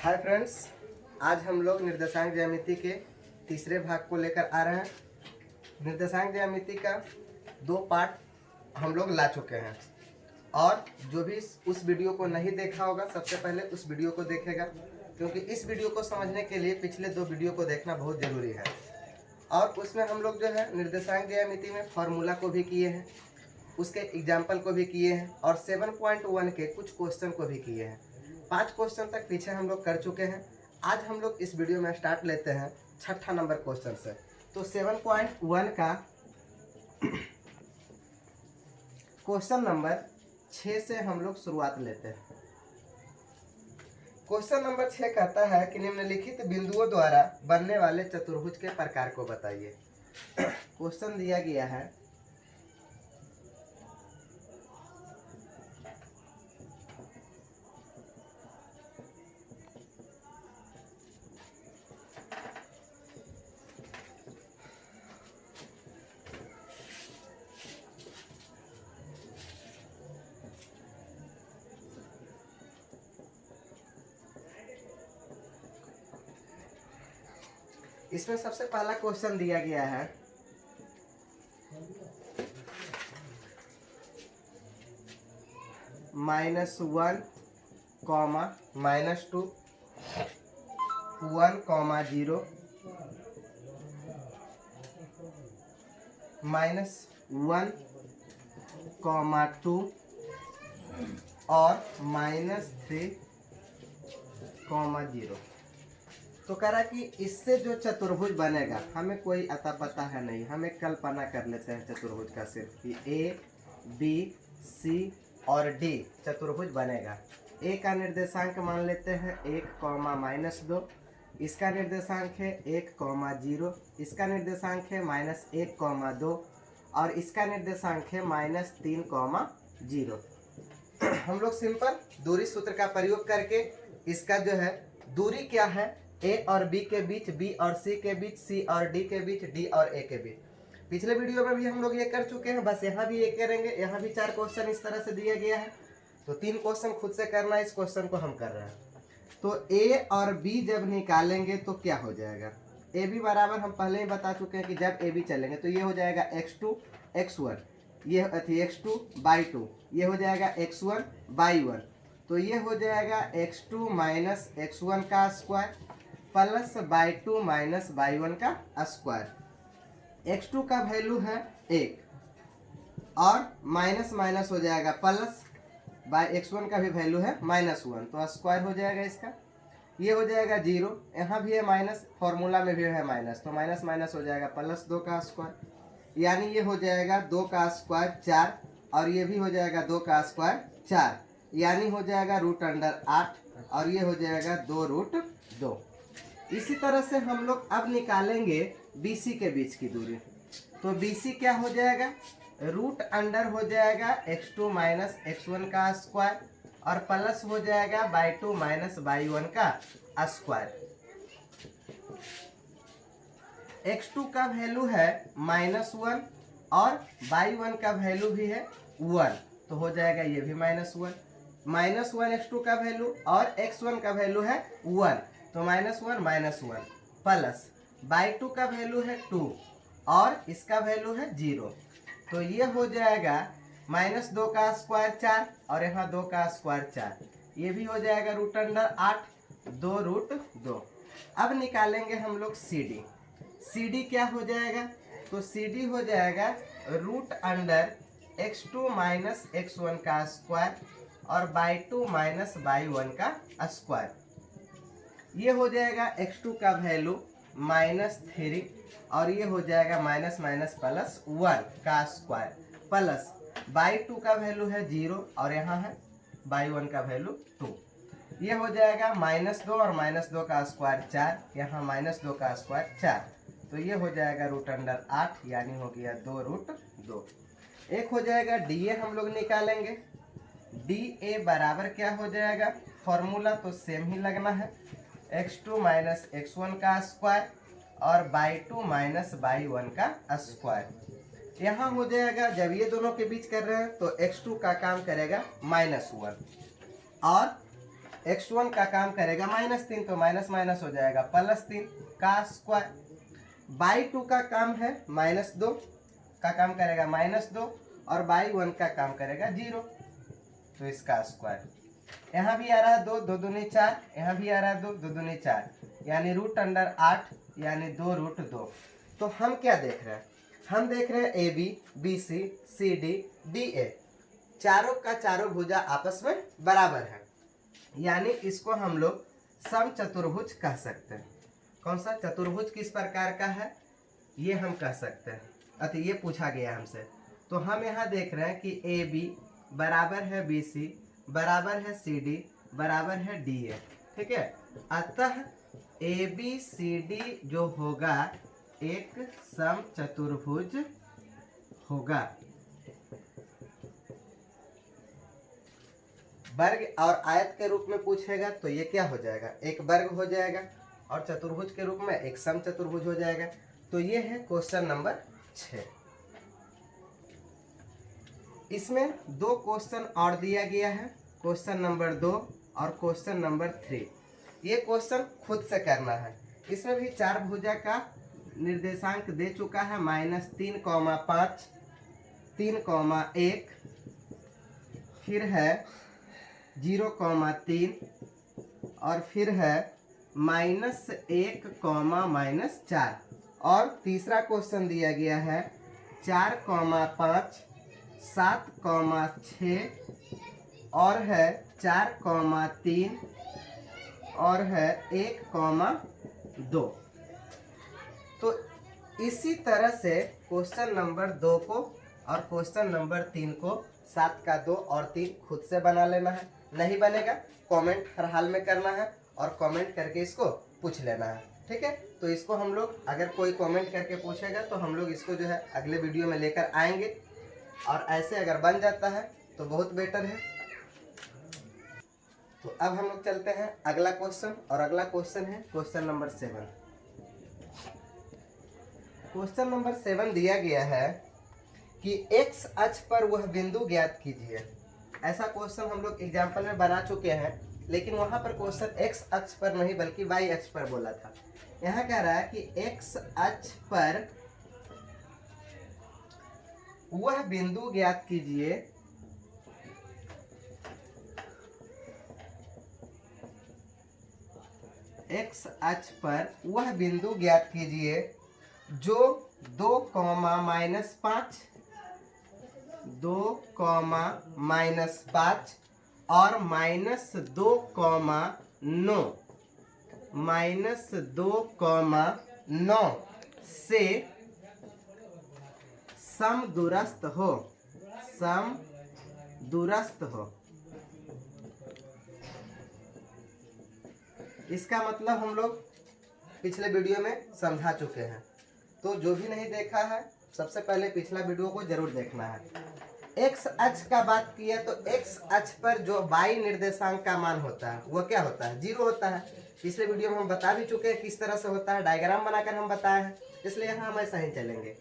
Hi friends, आज हम लोग निर्देशांक ज्यामिति के तीसरे भाग को लेकर आ रहे हैं। निर्देशांक ज्यामिति का 2 पार्ट हम लोग ला चुके हैं और जो भी उस वीडियो को नहीं देखा होगा सबसे पहले उस वीडियो को देखेगा, क्योंकि इस वीडियो को समझने के लिए पिछले 2 वीडियो को देखना बहुत ज़रूरी है। और उसमें हम लोग जो है निर्देशांक ज्यामिति में फार्मूला को भी किए हैं, उसके एग्जाम्पल को भी किए हैं और 7.1 के कुछ क्वेश्चन को भी किए हैं। 5 क्वेश्चन तक पीछे हम लोग कर चुके हैं। आज हम लोग इस वीडियो में स्टार्ट लेते हैं 6ठा नंबर क्वेश्चन से। तो 7.1 का क्वेश्चन नंबर 6 से हम लोग शुरुआत लेते हैं। क्वेश्चन नंबर 6 कहता है कि निम्नलिखित बिंदुओं द्वारा बनने वाले चतुर्भुज के प्रकार को बताइए। क्वेश्चन दिया गया है इसमें सबसे पहला क्वेश्चन दिया गया है -1, -2, 1, 0, -1, -2 और -3, 0। तो कह रहा कि इससे जो चतुर्भुज बनेगा, हमें कोई अता पता है नहीं, हमें कल्पना कर लेते हैं चतुर्भुज का सिर्फ कि ए बी सी और डी चतुर्भुज बनेगा। ए का निर्देशांक मान लेते हैं 1, -2, इसका निर्देशांक है 1, 0, इसका निर्देशांक है -1, 2 और इसका निर्देशांक है -3, 0। हम लोग सिंपल दूरी सूत्र का प्रयोग करके इसका जो है दूरी क्या है, ए और बी के बीच, बी और सी के बीच, सी और डी के बीच, डी और ए के बीच। पिछले वीडियो में भी हम लोग ये कर चुके हैं, बस यहाँ भी ये करेंगे। यहाँ भी 4 क्वेश्चन इस तरह से दिया गया है, तो 3 क्वेश्चन खुद से करना है, इस क्वेश्चन को हम कर रहे हैं। तो ए और बी जब निकालेंगे तो क्या हो जाएगा, ए बी बराबर हम पहले ही बता चुके हैं कि जब ए बी चलेंगे तो ये हो जाएगा x2 x1, ये x2 बाई 2, ये हो जाएगा x1 बाई 1, तो ये हो जाएगा x2 माइनस x1 का square plus by 2 minus by 1 का स्क्वायर। x2 का वैल्यू है 1 और माइनस माइनस हो जाएगा प्लस, बाई x1 का भी वैल्यू है -1, तो स्क्वायर हो जाएगा इसका। ये हो जाएगा 0, यहाँ भी है माइनस, फॉर्मूला में भी है माइनस, तो माइनस माइनस हो जाएगा +2 का स्क्वायर, यानी ये हो जाएगा 2 का स्क्वायर 4 और ये भी हो जाएगा 2 का स्क्वायर 4, यानी हो जाएगा √8 और ये हो जाएगा 2√2। इसी तरह से हम लोग अब निकालेंगे BC के बीच की दूरी। तो BC क्या हो जाएगा, √अंडर हो जाएगा x2 माइनस x1 का स्क्वायर और प्लस हो जाएगा बाई 2 माइनस बाई 1 का स्क्वायर। x2 का वैल्यू है -1 और बाई 1 का वैल्यू भी है 1, तो हो जाएगा ये भी -1। -1 x2 का वैल्यू और x1 का वैल्यू है 1, तो -1 प्लस बाई 2 का वैल्यू है 2 और इसका वैल्यू है 0, तो ये हो जाएगा -2 का स्क्वायर 4 और यहाँ 2 का स्क्वायर 4, ये भी हो जाएगा √8 2√2। अब निकालेंगे हम लोग CD क्या हो जाएगा, तो CD हो जाएगा √अंडर x2 माइनस x1 का स्क्वायर और बाई 2 माइनस बाई 1 का स्क्वायर। ये हो जाएगा x2 का वैल्यू -3 और ये हो जाएगा माइनस माइनस प्लस 1 का स्क्वायर प्लस बाई 2 का वैल्यू है 0 और यहाँ है बाई 1 का वैल्यू 2, ये हो जाएगा -2 और -2 का स्क्वायर 4, यहाँ -2 का स्क्वायर 4, तो ये हो जाएगा √8 यानी हो गया 2√2। एक हो जाएगा DA हम लोग निकालेंगे। DA बराबर क्या हो जाएगा, फॉर्मूला तो सेम ही लगना है, x2 माइनस x1 का स्क्वायर और बाई 2 माइनस बाई 1 का स्क्वायर। यहाँ हो जाएगा, जब ये दोनों के बीच कर रहे हैं तो x2 का काम करेगा -1 और x1 का काम करेगा -3, तो माइनस माइनस हो जाएगा +3 का स्क्वायर। y2 का काम है -2 का काम करेगा -2 और y1 का काम करेगा 0, तो इसका स्क्वायर। यहाँ भी आ रहा है 2, 2 दूनी 4, यहाँ भी आ रहा है 2, 2 दूनी 4, यानी √8 यानी 2√2। तो हम क्या देख रहे हैं? हम देख रहे हैं AB, BC, CD, DA चारों का चारों भुजा आपस में बराबर है, यानी इसको हम लोग सम चतुर्भुज कह सकते हैं। कौन सा चतुर्भुज किस प्रकार का है ये हम कह सकते हैं, अतः ये पूछा गया हमसे। तो हम यहाँ देख रहे हैं कि AB बराबर है BC बराबर है CD बराबर है DA, ठीक है। अतः ABCD जो होगा एक सम चतुर्भुज होगा। वर्ग और आयत के रूप में पूछेगा तो ये क्या हो जाएगा? एक वर्ग हो जाएगा, और चतुर्भुज के रूप में एक सम चतुर्भुज हो जाएगा। तो ये है क्वेश्चन नंबर 6। इसमें 2 क्वेश्चन और दिया गया है, क्वेश्चन नंबर 2 और क्वेश्चन नंबर 3। ये क्वेश्चन खुद से करना है। इसमें भी 4 भुजा का निर्देशांक दे चुका है, -3,5, 3,1, फिर है 0,3 और फिर है -1, -4। और तीसरा क्वेश्चन दिया गया है 4,5, 7,6 और है 4,3 और है 1,2। तो इसी तरह से क्वेश्चन नंबर 2 को और क्वेश्चन नंबर 3 को 7 का 2 और 3 खुद से बना लेना है। नहीं बनेगा कमेंट हर हाल में करना है और कमेंट करके इसको पूछ लेना है, ठीक है। तो इसको हम लोग अगर कोई कमेंट करके पूछेगा तो हम लोग इसको जो है अगले वीडियो में लेकर आएंगे, और ऐसे अगर बन जाता है तो बहुत बेटर है। तो अब हम लोग चलते हैं अगला क्वेश्चन, और अगला क्वेश्चन है क्वेश्चन नंबर 7। क्वेश्चन नंबर 7 दिया गया है कि x अक्ष पर वह बिंदु ज्ञात कीजिए। ऐसा क्वेश्चन हम लोग एग्जाम्पल में बना चुके हैं, लेकिन वहां पर क्वेश्चन x अक्ष पर नहीं बल्कि y अक्ष पर बोला था। यहाँ कह रहा है कि x अक्ष पर वह बिंदु ज्ञात कीजिए x अक्ष पर वह बिंदु ज्ञात कीजिए जो 2,-5, 2,-5 और -2,9 से समदूरस्थ हो, समदूरस्थ हो। इसका मतलब हम लोग पिछले वीडियो में समझा चुके हैं, तो जो भी नहीं देखा है सबसे पहले पिछला वीडियो को जरूर देखना है। x अक्ष का बात किया तो x अक्ष पर जो y निर्देशांक का मान होता है वो क्या होता है? 0 होता है। पिछले वीडियो में हम बता भी चुके हैं किस तरह से होता है, डायग्राम बनाकर हम बताए हैं, इसलिए यहाँ हम ऐसा ही चलेंगे।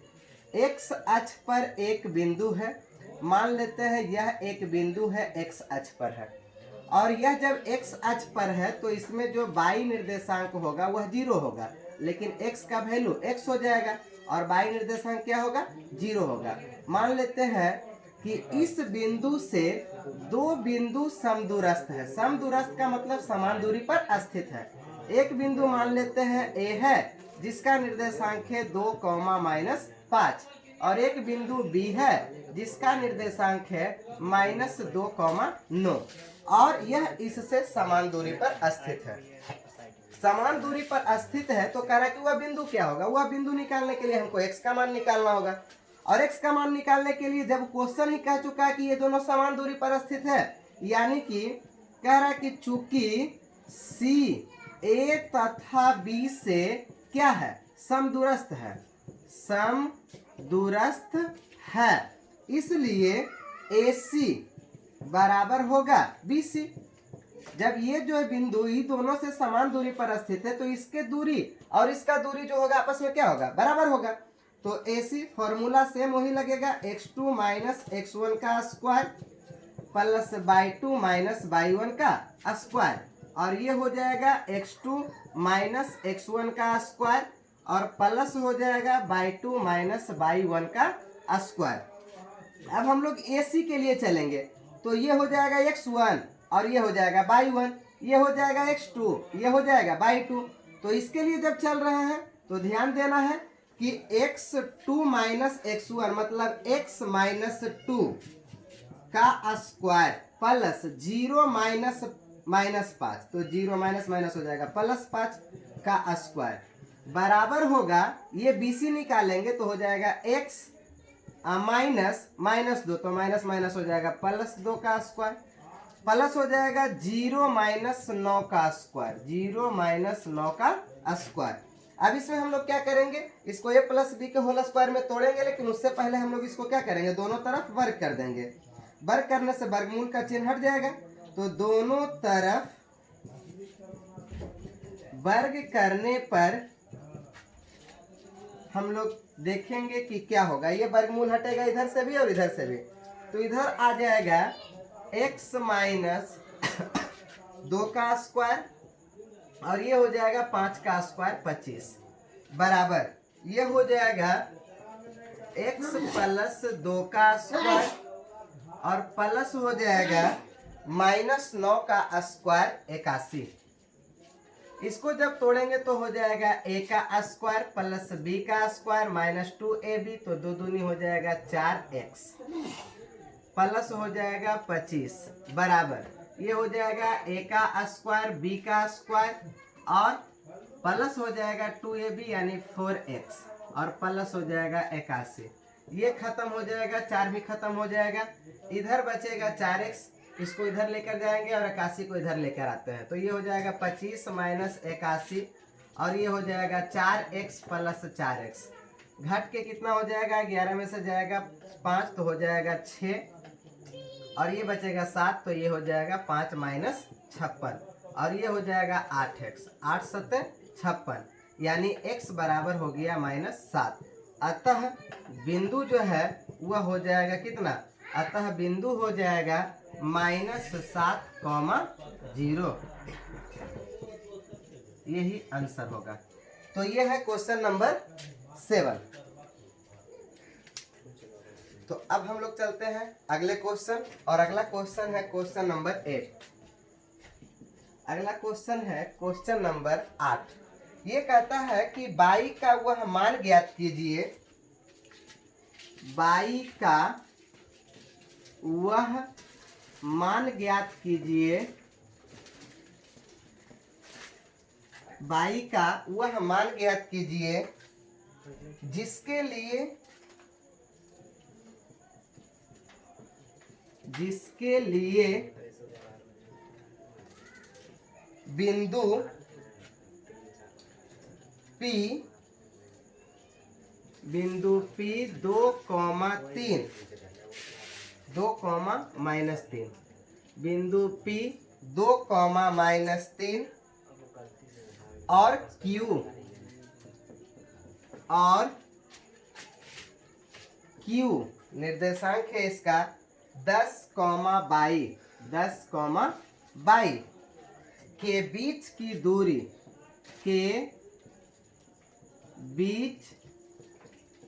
x अक्ष पर एक बिंदु है, मान लेते हैं यह एक बिंदु है x अक्ष पर है, और यह जब x अक्ष पर है तो इसमें जो y निर्देशांक होगा वह 0 होगा, लेकिन x का वैल्यू x हो जाएगा और y निर्देशांक क्या होगा? 0 होगा। मान लेते हैं कि इस बिंदु से 2 बिंदु समदूरस्थ है। समदूरस्थ का मतलब समान दूरी पर स्थित है। एक बिंदु मान लेते हैं A है जिसका निर्देशांक है 2,-5, और एक बिंदु B है जिसका निर्देशांक है -2,9, और यह इससे समान दूरी पर स्थित है। समान दूरी पर स्थित है तो कह रहा है कि वह बिंदु क्या होगा? वह बिंदु निकालने के लिए हमको x का मान निकालना होगा, और x का मान निकालने के लिए जब क्वेश्चन ही कह चुका है कि ये दोनों समान दूरी पर स्थित है, यानी कि कह रहा है कि चूंकि C A तथा B से क्या है? समदूरस्थ है, समदूरस्थ है, इसलिए AC बराबर होगा BC। जब ये जो है बिंदु ये दोनों से समान दूरी पर स्थित है तो इसके दूरी और इसका दूरी जो होगा आपस में क्या होगा? बराबर होगा। तो AC फॉर्मूला सेम वही लगेगा, x2 - x1 का स्क्वायर प्लस y2 - y1 का स्क्वायर, और ये हो जाएगा x2 माइनस x1 का स्क्वायर और प्लस हो जाएगा y2 माइनस y1 का स्क्वायर। अब हम लोग AC के लिए चलेंगे तो ये हो जाएगा x1 और ये हो जाएगा y1, ये हो जाएगा x2, ये हो जाएगा y2। तो इसके लिए जब चल रहे हैं तो ध्यान देना है कि x2 माइनस x1 मतलब x माइनस 2 का स्क्वायर प्लस 0 माइनस माइनस 5, तो 0 माइनस माइनस हो जाएगा प्लस 5 का स्क्वायर बराबर होगा, ये BC निकालेंगे तो हो जाएगा x माइनस माइनस 2, तो माइनस माइनस हो जाएगा प्लस 2 का स्क्वायर प्लस हो जाएगा 0 माइनस 9 का स्क्वायर, 0 माइनस 9 का स्क्वायर। अब इसमें हम लोग क्या करेंगे, इसको a प्लस बी के होल स्क्वायर में तोड़ेंगे, लेकिन उससे पहले हम लोग इसको क्या करेंगे, दोनों तरफ वर्ग कर देंगे। वर्ग करने से वर्गमूल का चिन्ह हट जाएगा, तो दोनों तरफ वर्ग करने पर हम लोग देखेंगे कि क्या होगा। ये वर्गमूल हटेगा इधर से भी और इधर से भी, तो इधर आ जाएगा x माइनस 2 का स्क्वायर और ये हो जाएगा 5 का स्क्वायर 25 बराबर ये हो जाएगा x प्लस 2 का स्क्वायर और प्लस हो जाएगा माइनस 9 का स्क्वायर 81। इसको जब तोड़ेंगे तो हो जाएगा a का स्क्वायर प्लस b का स्क्वायर माइनस 2ab, तो दो दूनी हो जाएगा 4x प्लस हो जाएगा 25 बराबर ये हो जाएगा a का स्क्वायर b का स्क्वायर और प्लस हो जाएगा 2ab यानी 4x और प्लस हो जाएगा 81। ये खत्म हो जाएगा, 4 भी खत्म हो जाएगा, इधर बचेगा 4x, इसको इधर लेकर जाएंगे और 81 को इधर लेकर आते हैं, तो ये हो जाएगा 25 माइनस 81 और ये हो जाएगा 4x प्लस 4x। घट के कितना हो जाएगा, 11 में से जाएगा 5 तो हो जाएगा 6 और ये बचेगा 7, तो ये हो जाएगा 5 माइनस 56 और ये हो जाएगा 8x, 8 सत्ते 56 यानी x बराबर हो गया -7। अतः बिंदु जो है वह हो जाएगा कितना, अतः बिंदु हो जाएगा -7,0। यही आंसर होगा। तो ये है क्वेश्चन नंबर 7। तो अब हम लोग चलते हैं अगले क्वेश्चन, और अगला क्वेश्चन है क्वेश्चन नंबर 8। अगला क्वेश्चन है क्वेश्चन नंबर 8। ये कहता है कि बाई का वह मान ज्ञात कीजिए, बाई का वह मान ज्ञात कीजिए, बाई का वह मान ज्ञात कीजिए जिसके लिए बिंदु P 2, 3 2, -3, बिंदु P 2, -3 और Q निर्देशांक है इसका 10, 22 के बीच की दूरी, के बीच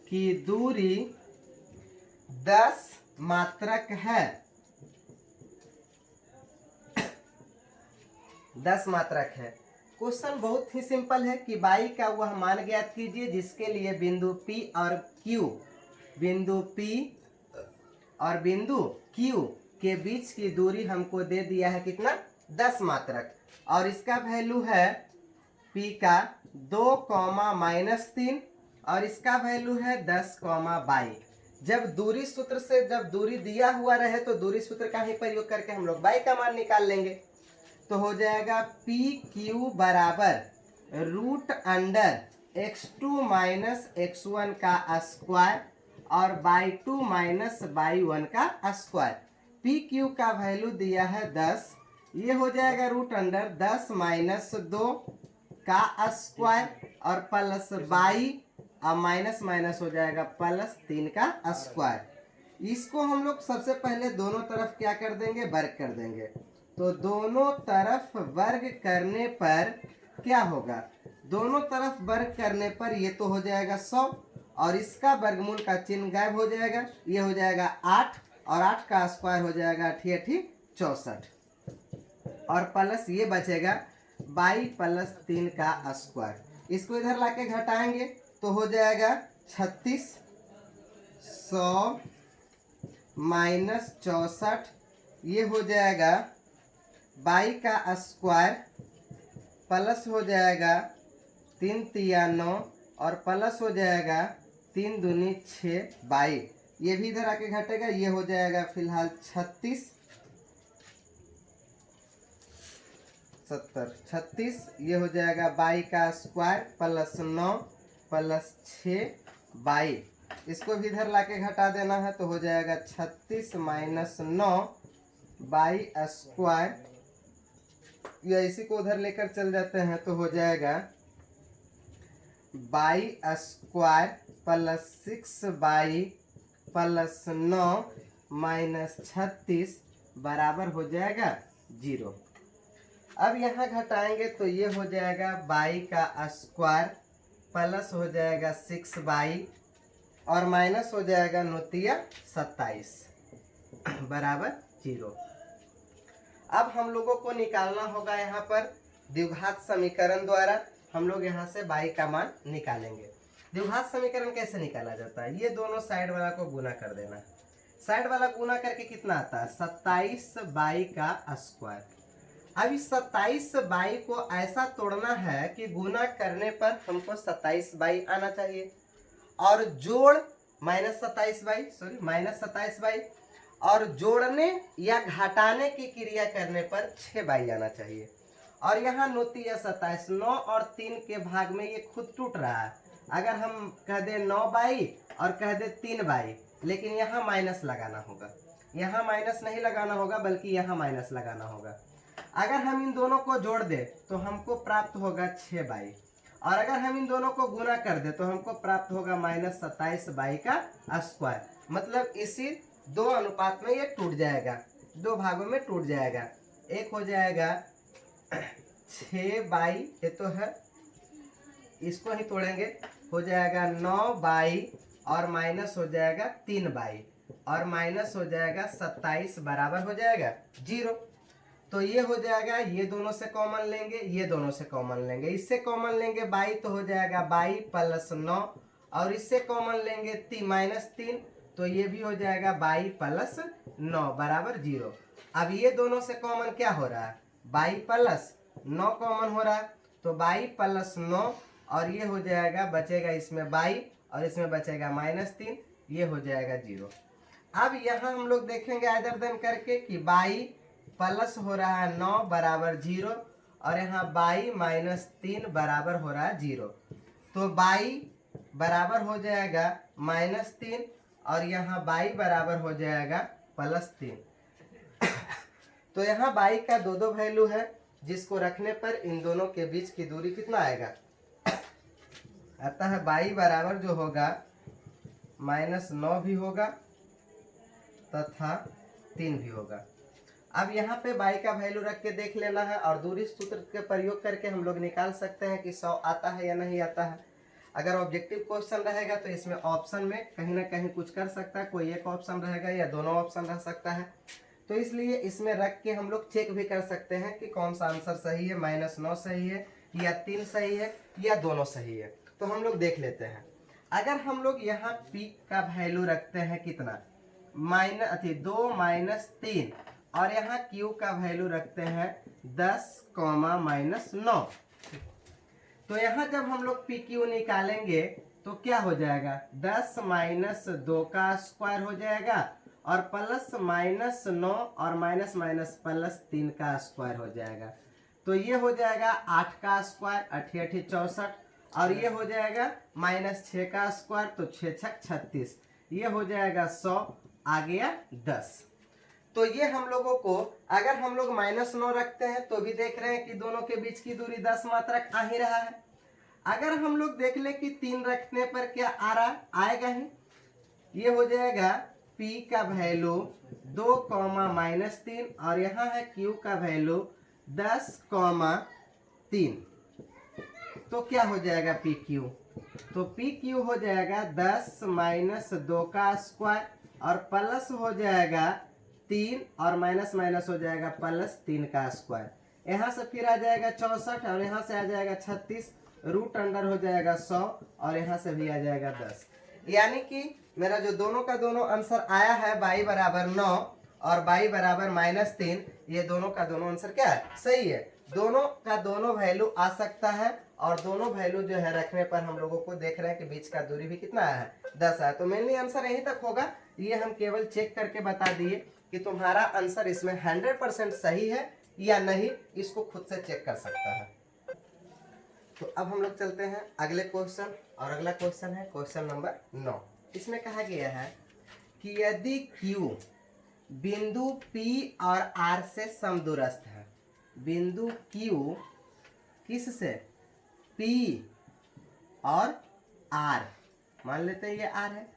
की दूरी 10 मात्रक है, 10 मात्रक है। क्वेश्चन बहुत ही सिंपल है कि बाई का वह मान ज्ञात कीजिए जिसके लिए बिंदु P और Q, बिंदु P और बिंदु Q के बीच की दूरी हमको दे दिया है कितना, 10 मात्रक, और इसका वैल्यू है P का 2, -3 और इसका वैल्यू है 10, 22। जब दूरी सूत्र से जब दूरी दिया हुआ रहे तो दूरी सूत्र का ही प्रयोग करके हम लोग बाई का मान निकाल लेंगे। तो हो जाएगा PQ बराबर √अंडर x2 माइनस x1 का स्क्वायर और y2 माइनस y1 का स्क्वायर। PQ का वैल्यू दिया है 10, ये हो जाएगा √अंडर 10 माइनस 2 का स्क्वायर और प्लस बाई माइनस माइनस हो जाएगा प्लस 3 का स्क्वायर। इसको हम लोग सबसे पहले दोनों तरफ क्या कर देंगे, वर्ग कर देंगे। तो दोनों तरफ वर्ग करने पर क्या होगा, दोनों तरफ वर्ग करने पर ये तो हो जाएगा 100 और इसका वर्गमूल का चिन्ह गायब हो जाएगा, ये हो जाएगा 8 और 8 का स्क्वायर हो जाएगा 8 64 और प्लस ये बचेगा 22 + 3 का स्क्वायर। इसको इधर लाके घटाएंगे तो हो जाएगा 36 100 - 64, ये हो जाएगा 22 का स्क्वायर प्लस हो जाएगा 3 तिया 9 और प्लस हो जाएगा 3 दूनी 6 22, ये भी इधर आके घटेगा, ये हो जाएगा फिलहाल 36 70 36, ये हो जाएगा 22 का स्क्वायर प्लस 9 प्लस 6 22, इसको भी इधर लाके घटा देना है तो हो जाएगा 36 - 9 22 स्क्वायर, या इसी को उधर लेकर चल जाते हैं तो हो जाएगा 22 स्क्वायर प्लस 6 22 प्लस 9 - 36 बराबर हो जाएगा 0। अब यहाँ घटाएंगे तो ये हो जाएगा 22 का स्क्वायर प्लस हो जाएगा 6 22 और माइनस हो जाएगा 9 तिया 27 बराबर 0। अब हम लोगों को निकालना होगा यहाँ पर द्विघात समीकरण द्वारा, हम लोग यहाँ से 22 का मान निकालेंगे। द्विघात समीकरण कैसे निकाला जाता है, ये दोनों साइड वाला को गुना कर देना है, साइड वाला गुना करके कितना आता है 27 22 का स्क्वायर। अब इस 27 22 को ऐसा तोड़ना है कि गुना करने पर हमको 27 22 आना चाहिए और जोड़ -27 22 और जोड़ने या घटाने की क्रिया करने पर 6 22 आना चाहिए। और यहाँ 9 तिया 27, 9 और 3 के भाग में ये खुद टूट रहा है। अगर हम कह दे 9 22 और कह दे 3 22, लेकिन यहाँ माइनस लगाना होगा, यहाँ माइनस नहीं लगाना होगा बल्कि यहाँ माइनस लगाना होगा। अगर हम इन दोनों को जोड़ दे तो हमको प्राप्त होगा 6 22 और अगर हम इन दोनों को गुना कर दे तो हमको प्राप्त होगा -27 22 का स्क्वायर। मतलब इसी दो अनुपात में ये टूट जाएगा, दो भागों में टूट जाएगा। एक हो जाएगा 6 22, ये तो है, इसको ही तोड़ेंगे, हो जाएगा 9 22 और माइनस हो जाएगा 3 22 और माइनस हो जाएगा 27 बराबर हो जाएगा 0। तो ये हो जाएगा, ये दोनों से कॉमन लेंगे, ये दोनों से कॉमन लेंगे, इससे कॉमन लेंगे 22 तो हो जाएगा 22 प्लस 9 और इससे कॉमन लेंगे -3 तो ये भी हो जाएगा 22 प्लस 9 बराबर 0। अब ये दोनों से कॉमन क्या हो रहा है 22 प्लस 9 कॉमन हो रहा है तो 22 प्लस 9 और ये हो जाएगा, बचेगा इसमें 22 और इसमें बचेगा -3, ये हो जाएगा 0। अब यहाँ हम लोग देखेंगे अदर देन करके कि 22 प्लस हो रहा है 9 बराबर 0 और यहाँ 22 - 3 बराबर हो रहा है 0। तो 22 बराबर हो जाएगा -3 और यहाँ 22 बराबर हो जाएगा +3। तो यहाँ 22 का दो वैल्यू है जिसको रखने पर इन दोनों के बीच की दूरी कितना आएगा, अतः 22 बराबर जो होगा -9 भी होगा तथा 3 भी होगा। अब यहाँ पे 22 का वैल्यू रख के देख लेना है और दूरी सूत्र के प्रयोग करके हम लोग निकाल सकते हैं कि 100 आता है या नहीं आता है। अगर ऑब्जेक्टिव क्वेश्चन रहेगा तो इसमें ऑप्शन में कहीं ना कहीं कुछ कर सकता है, कोई एक ऑप्शन रहेगा या दोनों ऑप्शन रह सकता है, तो इसलिए इसमें रख के हम लोग चेक भी कर सकते हैं कि कौन सा आंसर सही है, -9 सही है या 3 सही है या दोनों सही है। तो हम लोग देख लेते हैं। अगर हम लोग यहाँ P का वैल्यू रखते हैं कितना 2 - 3 और यहाँ Q का वैल्यू रखते हैं 10, -9, तो यहाँ जब हम लोग PQ निकालेंगे तो क्या हो जाएगा 10 - 2 का स्क्वायर हो जाएगा और +-9 और --+3 का स्क्वायर हो जाएगा। तो ये हो जाएगा 8 का स्क्वायर 8 × 8 = 64 और ये हो जाएगा -6 का स्क्वायर तो 6 × 6 = 36, ये हो जाएगा 100, आ गया 10। तो ये हम लोगों को अगर हम लोग -9 रखते हैं तो भी देख रहे हैं कि दोनों के बीच की दूरी 10 मात्रक आ ही रहा है। अगर हम लोग देख ले कि 3 रखने पर क्या आ रहा आएगा ही, ये हो जाएगा P का वैल्यू 2, -3 और यहाँ है Q का वैल्यू 10, 3। तो क्या हो जाएगा PQ? तो PQ हो जाएगा 10 - 2 का स्क्वायर और प्लस हो जाएगा 3 और माइनस माइनस हो जाएगा प्लस 3 का स्क्वायर। यहाँ से फिर आ जाएगा 64 और यहाँ से आ जाएगा 36, रूट अंडर हो जाएगा 100 और यहाँ से भी आ जाएगा 10। यानी कि मेरा जो दोनों का दोनों आंसर आया है y बराबर 9 और y बराबर -3, ये दोनों का दोनों आंसर क्या है? सही है। दोनों का दोनों वैल्यू आ सकता है और दोनों वैल्यू जो है रखने पर हम लोगों को देख रहे हैं कि बीच का दूरी भी कितना है? 10 है। तो मेनली आंसर यहीं तक होगा। ये हम केवल चेक करके बता दिए कि तुम्हारा आंसर इसमें 100% सही है या नहीं, इसको खुद से चेक कर सकता है। तो अब हम लोग चलते हैं अगले क्वेश्चन और अगला क्वेश्चन है क्वेश्चन नंबर 9। इसमें कहा गया है कि यदि Q बिंदु P और R से समदूरस्थ है, बिंदु Q किस से? P और R, मान लेते हैं ये R है,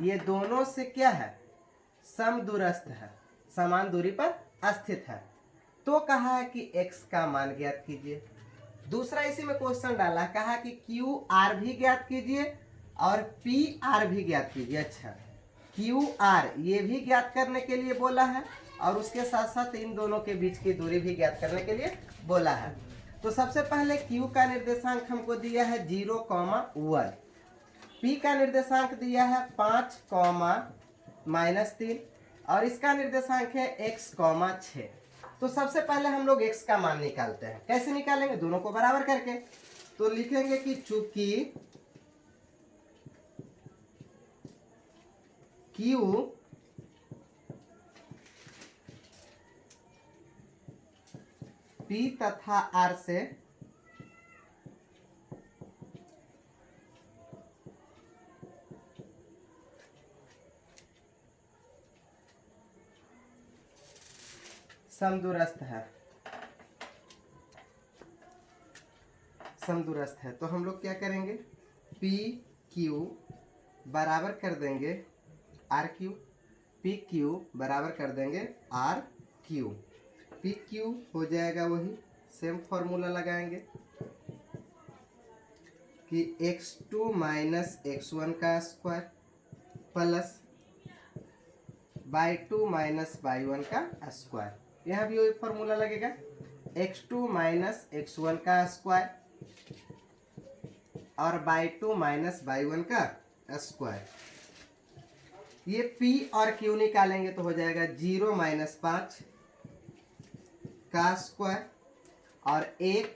ये दोनों से क्या है? समदूरस्थ है, समान दूरी पर स्थित है। तो कहा है कि x का मान ज्ञात कीजिए। दूसरा इसी में क्वेश्चन डाला, कहा कि QR भी ज्ञात कीजिए और PR भी ज्ञात कीजिए। अच्छा, QR ये भी ज्ञात करने के लिए बोला है और उसके साथ साथ इन दोनों के बीच की दूरी भी ज्ञात करने के लिए बोला है। तो सबसे पहले Q का निर्देशांक हमको दिया है 0, 1, P का निर्देशांक दिया है 5, -3 और इसका निर्देशांक है x, 6। तो सबसे पहले हम लोग x का मान निकालते हैं। कैसे निकालेंगे? दोनों को बराबर करके। तो लिखेंगे कि चूंकि Q P तथा R से समदूरस्थ है, तो हम लोग क्या करेंगे? पी क्यू बराबर कर देंगे आर क्यू, पी क्यू बराबर कर देंगे आर क्यू। पी क्यू हो जाएगा वही सेम फॉर्मूला लगाएंगे कि x2 - x1 का स्क्वायर प्लस y2 - y1 का स्क्वायर। यहाँ भी वही फॉर्मूला लगेगा, x2 - x1 का स्क्वायर और y2 - y1 का स्क्वायर। ये p और q निकालेंगे तो हो जाएगा 0 - 5 का स्क्वायर और 1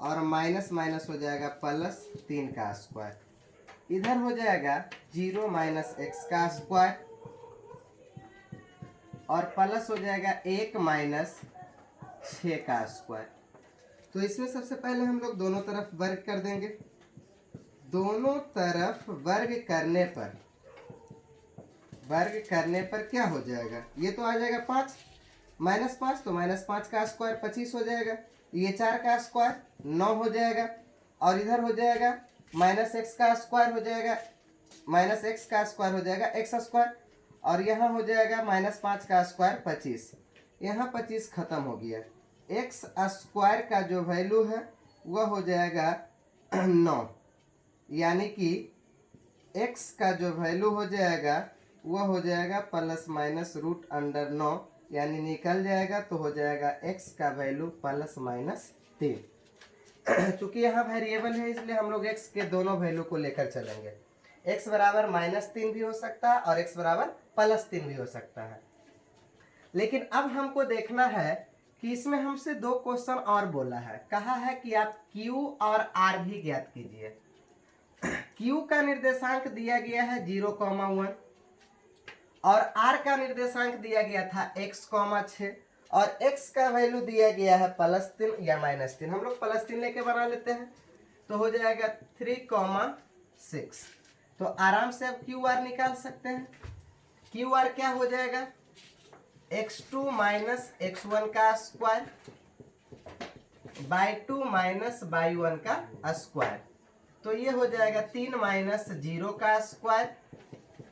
और माइनस माइनस हो जाएगा +3 का स्क्वायर। इधर हो जाएगा 0 - x का स्क्वायर और प्लस हो जाएगा 1 - 6 का स्क्वायर। तो इसमें सबसे पहले हम लोग दोनों तरफ वर्ग कर देंगे। दोनों तरफ वर्ग करने पर क्या हो जाएगा? ये तो आ जाएगा 5 -5, तो -5 का स्क्वायर 25 हो जाएगा। ये 4 का स्क्वायर 9 हो जाएगा और इधर हो जाएगा -x का स्क्वायर हो जाएगा, -x का स्क्वायर हो जाएगा x स्क्वायर और यहाँ हो जाएगा -5 का स्क्वायर 25। यहाँ 25 खत्म हो गया। x स्क्वायर का जो वैल्यू है वह हो जाएगा 9, यानी कि x का जो वैल्यू हो जाएगा वह हो जाएगा ±√9, यानी निकल जाएगा तो हो जाएगा x का वैल्यू ±3। चूंकि यहाँ वेरिएबल है इसलिए हम लोग x के दोनों वैल्यू को लेकर चलेंगे। x बराबर -3 भी हो सकता है और x बराबर +3 भी हो सकता है। लेकिन अब हमको देखना है कि इसमें हमसे 2 क्वेश्चन और बोला है। कहा है कि आप q और r भी ज्ञात कीजिए। q का निर्देशांक दिया गया है 0, 1 और r का निर्देशांक दिया गया था x, 6 और x का वैल्यू दिया गया है +3 या -3। हम लोग +3 लेके बना लेते हैं तो हो जाएगा 3, 6। तो आराम से अब क्यू आर निकाल सकते हैं। क्यू आर क्या हो जाएगा? x2 - x1 का स्क्वायर y2 - y1 का स्क्वायर। तो ये हो जाएगा 3 - 0 का स्क्वायर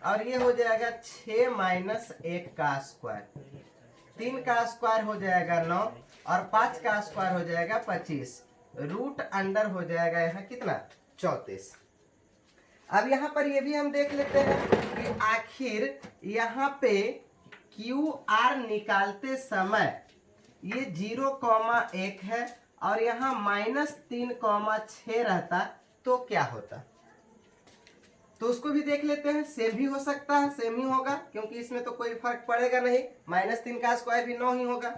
और ये हो जाएगा 6 माइनस 1 का स्क्वायर। 3 का स्क्वायर हो जाएगा 9 और 5 का स्क्वायर हो जाएगा 25। रूट अंडर हो जाएगा यहाँ कितना 34। अब यहाँ पर ये भी हम देख लेते हैं कि आखिर यहाँ पे क्यू आर निकालते समय ये 0,1 है और यहाँ -3,6 रहता तो क्या होता, तो उसको भी देख लेते हैं। सेम भी हो सकता है, सेम ही होगा क्योंकि इसमें तो कोई फर्क पड़ेगा नहीं। -3 का स्क्वायर भी 9 ही होगा।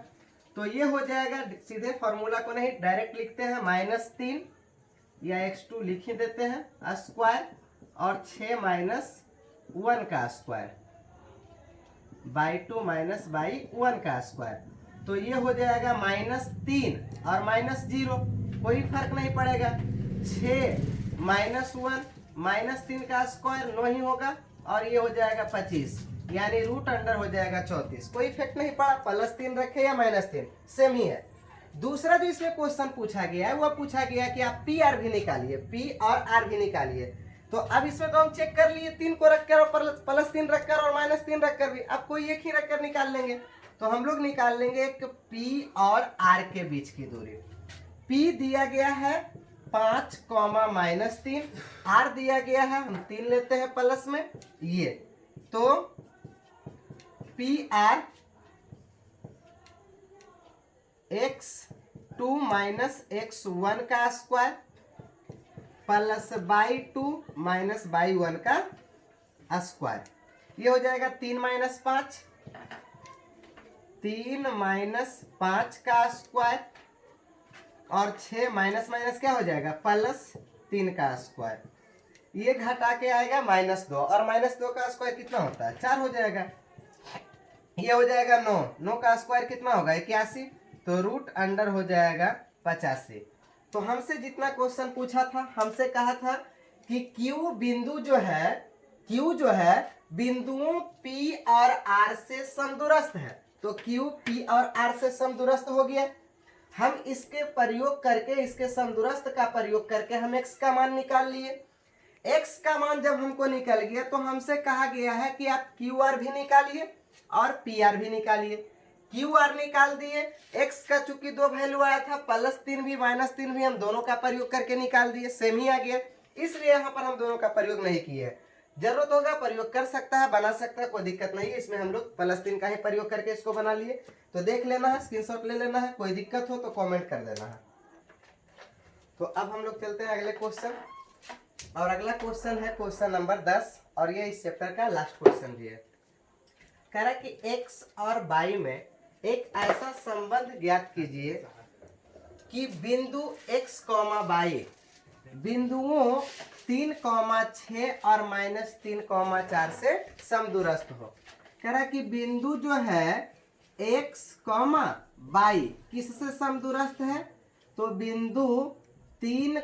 तो ये हो जाएगा, सीधे फॉर्मूला को नहीं डायरेक्ट लिखते हैं, -3 या x2 लिख ही देते हैं स्क्वायर और 6 माइनस 1 का स्क्वायर बाई 2 माइनस बाई 1 का स्क्वायर। तो ये हो जाएगा -3 और -0, कोई फर्क नहीं पड़ेगा। 6 माइनस 1 -3 का स्क्वायर 9 ही होगा और ये हो जाएगा 25, यानी रूट अंडर हो जाएगा 34। कोई इफेक्ट नहीं पड़ा, +3 रखे या -3 सेम ही है। दूसरा जो इसमें क्वेश्चन पूछा गया है वह पूछा गया कि आप पी आर भी निकालिए, पी और आर भी निकालिए। तो अब इसमें तो हम चेक कर लिए, 3 को रखकर और +3 रखकर और -3 रखकर भी, अब कोई एक ही रखकर निकाल लेंगे। तो हम लोग निकाल लेंगे एक पी और आर के बीच की दूरी। पी दिया गया है 5, -3, आर दिया गया है, हम 3 लेते हैं प्लस में ये, तो P R x2 minus x1 का square plus by 2 minus by 1 का स्क्वायर। ये हो जाएगा 3 माइनस 5, 3 माइनस 5 का स्क्वायर और 6 माइनस माइनस क्या हो जाएगा +3 का स्क्वायर। ये घटा के आएगा -2 और -2 का स्क्वायर कितना होता है 4 हो जाएगा। ये हो जाएगा 9, 9 का स्क्वायर कितना होगा 81, तो रूट अंडर हो जाएगा 85। तो हमसे जितना क्वेश्चन पूछा था, हमसे कहा था कि Q बिंदु जो है, Q जो है बिंदुओं P और R से समदूरस्थ है। तो Q P और R से समदूरस्थ हो गया। हम इसके प्रयोग करके, इसके समदूरस्थ का प्रयोग करके हम x का मान निकाल लिए। x का मान जब हमको निकल गया तो हमसे कहा गया है कि आप QR भी निकालिए और PR भी निकालिए। QR निकाल दिए, x का चूंकि 2 वैल्यू आया था, +3 भी -3 भी हम दोनों का प्रयोग करके निकाल दिए, सेम ही आ गया। इसलिए यहाँ पर हम दोनों का प्रयोग नहीं किए। जरूरत होगा प्रयोग कर सकता है, बना सकता है, कोई दिक्कत नहीं है। इसमें हम लोग +3 का ही प्रयोग करके इसको बना लिए। तो देख लेना है, स्क्रीनशॉट ले लेना है, कोई दिक्कत हो तो कमेंट कर देना है। तो अब हम लोग चलते हैं अगले क्वेश्चन, और अगला क्वेश्चन है क्वेश्चन नंबर 10 और ये इस चैप्टर का लास्ट क्वेश्चन भी है। कह रहा है कि x और y में एक ऐसा संबंध ज्ञात कीजिए कि बिंदु x, y बिंदुओं 3, 6 और -3, 4 से समदूरस्थ हो। कह रहा है कि बिंदु जो है x, y किससे समदूरस्थ है, तो बिंदु 3,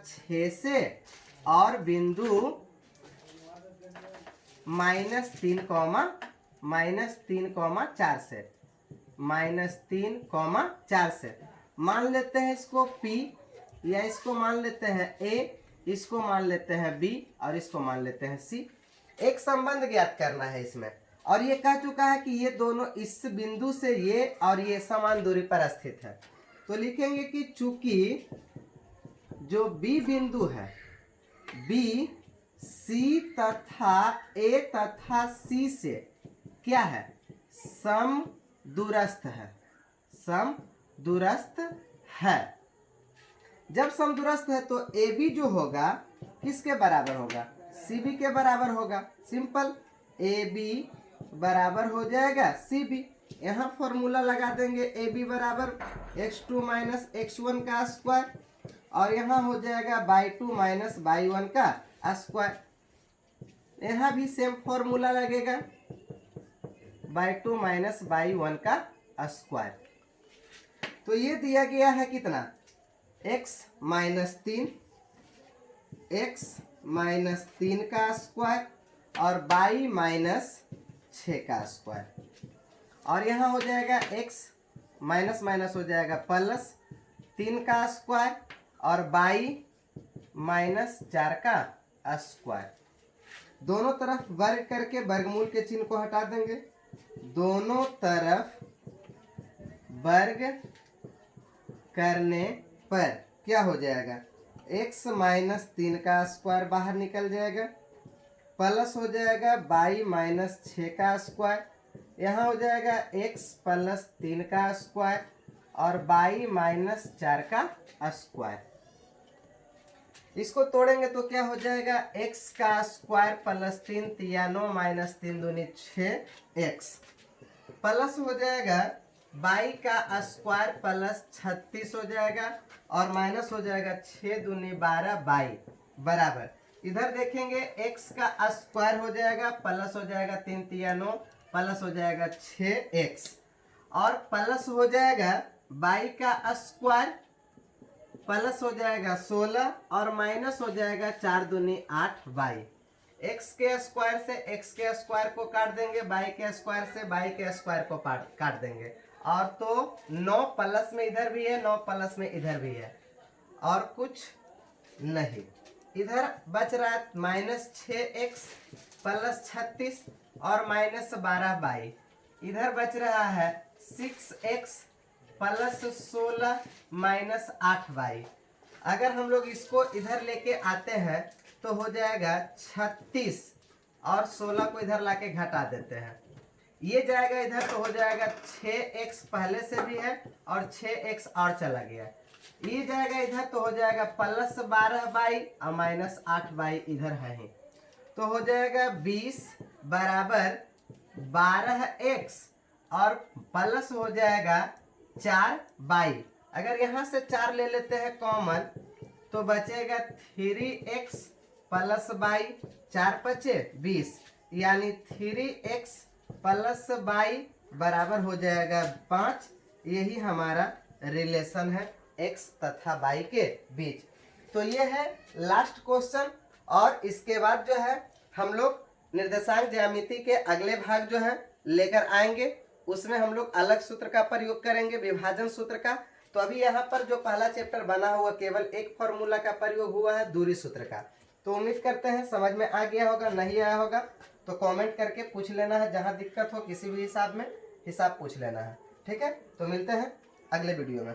6 से और बिंदु -3, -3, 4 से, -3, 4 से। मान लेते हैं इसको P या इसको मान लेते हैं A, इसको मान लेते हैं B और इसको मान लेते हैं C। एक संबंध ज्ञात करना है इसमें, और ये कह चुका है कि ये दोनों इस बिंदु से ये और ये समान दूरी पर स्थित है। तो लिखेंगे कि चूंकि जो B बिंदु है, B C तथा A तथा C से क्या है समदूरस्थ है, समदूरस्थ है। जब समदूरस्थ है तो AB जो होगा किसके बराबर होगा, CB के बराबर होगा। सिंपल, AB बराबर हो जाएगा CB। यहाँ फॉर्मूला लगा देंगे, AB बराबर x2 माइनस x1 का स्क्वायर और यहाँ हो जाएगा बाई 2 माइनस बाई 1 का स्क्वायर। यहाँ भी सेम फॉर्मूला लगेगा, बाई 2 माइनस बाई 1 का स्क्वायर। तो ये दिया गया है कितना x -3 का स्क्वायर और बाई -6 का स्क्वायर। और यहाँ हो जाएगा x माइनस माइनस हो जाएगा +3 का स्क्वायर और बाई -4 का स्क्वायर। दोनों तरफ वर्ग करके वर्गमूल के चिन्ह को हटा देंगे। दोनों तरफ वर्ग करने पर क्या हो जाएगा, x माइनस 3 का स्क्वायर बाहर निकल जाएगा, प्लस हो जाएगा y माइनस 6 का स्क्वायर, यहाँ हो जाएगा x प्लस 3 का स्क्वायर और y माइनस 4 का स्क्वायर। इसको तोड़ेंगे तो क्या हो जाएगा, x का स्क्वायर प्लस 3 तिया 9 माइनस 3 दूनी 6x, प्लस हो जाएगा y का स्क्वायर प्लस 36 हो जाएगा और माइनस हो जाएगा 6 दूनी 12 y बराबर, इधर देखेंगे x का स्क्वायर हो जाएगा प्लस हो जाएगा 3 तिया 9 प्लस हो जाएगा 6x और प्लस हो जाएगा y का स्क्वायर प्लस हो जाएगा 16 और माइनस हो जाएगा 4 दूनी 8 y। x के स्क्वायर से x के स्क्वायर को काट देंगे, y के स्क्वायर से y के स्क्वायर को काट देंगे और तो 9 प्लस में इधर भी है 9 प्लस में इधर भी है और कुछ नहीं। इधर बच रहा है माइनस 6x प्लस 36 और माइनस 12y। इधर बच रहा है 6x प्लस 16 माइनस 8y। अगर हम लोग इसको इधर लेके आते हैं तो हो जाएगा 36 और 16 को इधर लाके घटा देते हैं, ये जाएगा इधर तो हो जाएगा 6x पहले से भी है और 6x और चला गया, ये जाएगा इधर तो हो जाएगा प्लस 12y और माइनस 8y इधर है ही, तो हो जाएगा 20 बराबर 12x और प्लस हो जाएगा 4y। अगर यहाँ से 4 ले लेते हैं कॉमन तो बचेगा 3x प्लस y, 4 बचे 20 यानी 3x प्लस y बराबर हो जाएगा 5। यही हमारा रिलेशन है x तथा y के बीच। तो ये है लास्ट क्वेश्चन और इसके बाद जो है हम लोग निर्देशांक ज्यामिति के अगले भाग जो है लेकर आएंगे, उसमें हम लोग अलग सूत्र का प्रयोग करेंगे, विभाजन सूत्र का। तो अभी यहाँ पर जो पहला चैप्टर बना हुआ केवल एक फॉर्मूला का प्रयोग हुआ है, दूरी सूत्र का। तो उम्मीद करते हैं समझ में आ गया होगा, नहीं आया होगा तो कमेंट करके पूछ लेना है, जहाँ दिक्कत हो किसी भी हिसाब में हिसाब पूछ लेना है। ठीक है, तो मिलते हैं अगले वीडियो में।